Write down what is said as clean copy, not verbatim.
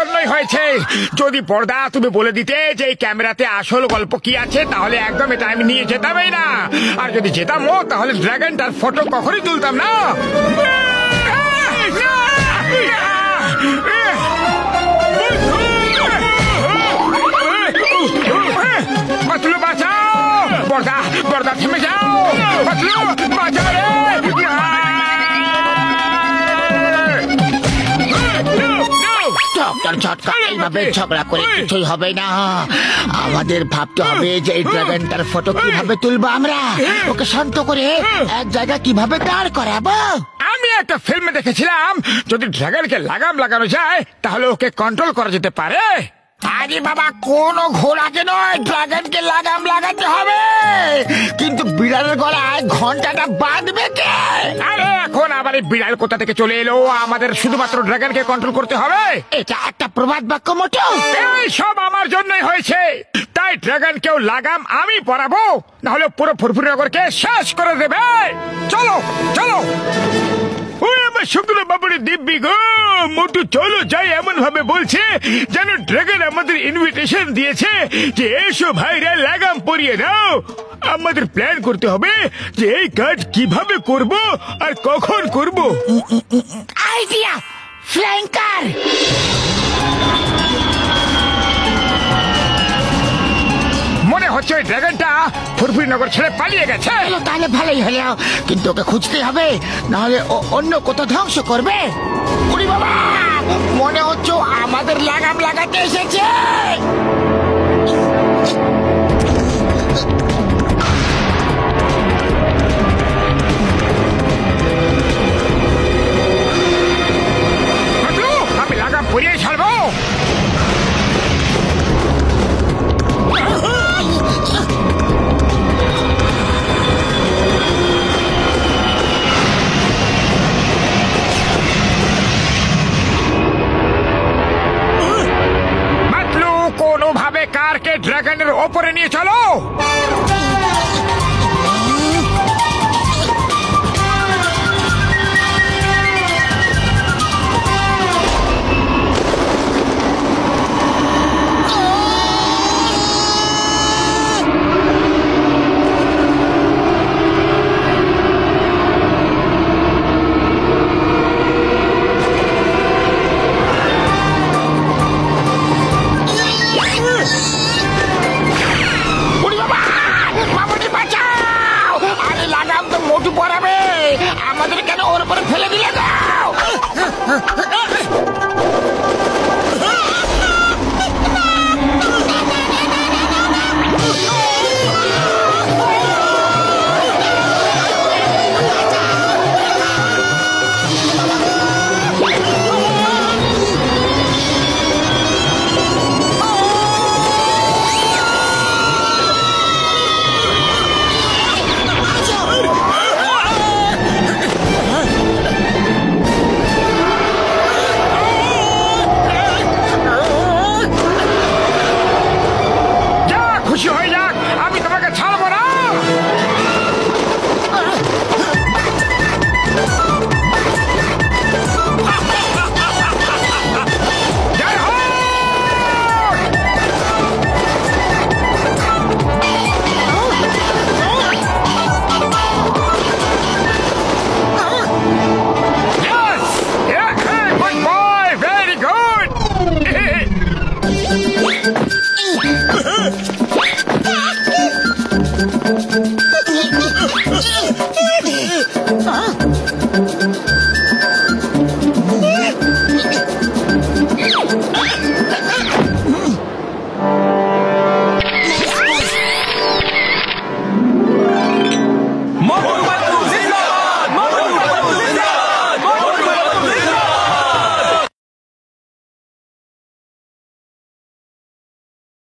জন্যই হয়েছে। যদি পর্দা তুমি বলে দিতে যে এই ক্যামেরাতে আসল গল্প কি আছে, তাহলে একদম এটা আমি নিয়ে যেতামই না। আর যদি যেতামও তাহলে ড্রাগনটার ফটো কখনই তুলতাম না। পাতলু বাঁচাও, পর্দা পর্দা থেমে যাও, পাতলু বাঁচাও রে। ঝটকা এইভাবে ঝগড়া করে কিছুই হবে না। আমাদের ভাবতে হবে যে এই ড্রাগনটার ফটো কিভাবে তুলবো আমরা, ওকে শান্ত করে এক জায়গায় কিভাবে দাঁড় করাবো। আমি একটা ফিল্মে দেখেছিলাম যদি ড্রাগনকে লাগাম লাগানো যায় তাহলে ওকে কন্ট্রোল করা যেতে পারে। আরে বাবা, কোন ঘোড়াকে নয়, ড্রাগনকে লাগাম লাগাতে হবে। কিন্তু বিড়ালের গলায় ঘন্টাটা বাঁধবে কে? আরে এখন আবার এই বিড়াল কোথা থেকে চলে এলো? আমাদের শুধুমাত্র ড্রাগনকে কন্ট্রোল করতে হবে। এটা একটা প্রবাদ বাক্য মোটো। এই সব আমার জন্যই হয়েছে, তাই ড্রাগনকেও লাগাম আমি পরাবো, নাহলে পুরো ফুরফুরিনগরকে শেষ করে দেবে। চলো চলো। ওই আমার শুকনো বাবুরে দিব্যি গো, মোটু চলো যাই এমন ভাবে বলছে যেন ড্রাগন আমাদের ইনভিটেশন দিয়েছে যে এসো ভাইরা লাগাম পরিয়ে দাও। আমাদের প্ল্যান করতে হবে যে এই কাজ কিভাবে করব আর কখন করব। আইডিয়া, ফ্ল্যাঙ্কার। মনে হচ্ছে ওই ড্রাগনটা ফুরফুরিনগর ছেড়ে পালিয়ে গেছে। তাহলে ভালোই হলো, কিন্তু ওকে খুঁজতে হবে, নাহলে ও অন্য কোথাও ধ্বংস করবে। ওরে বাবা, মনে হচ্ছে আমাদের লাগাম লাগাতে এসেছে। আমি লাগাম পরিয়ে ছাড়বো। কোনোভাবে কারকে ড্রাগনের ওপরে নিয়ে চলো। মোটু পড়াবে, আমাদের কেন ওর উপরে ফেলে দিলে দাও। Thank you.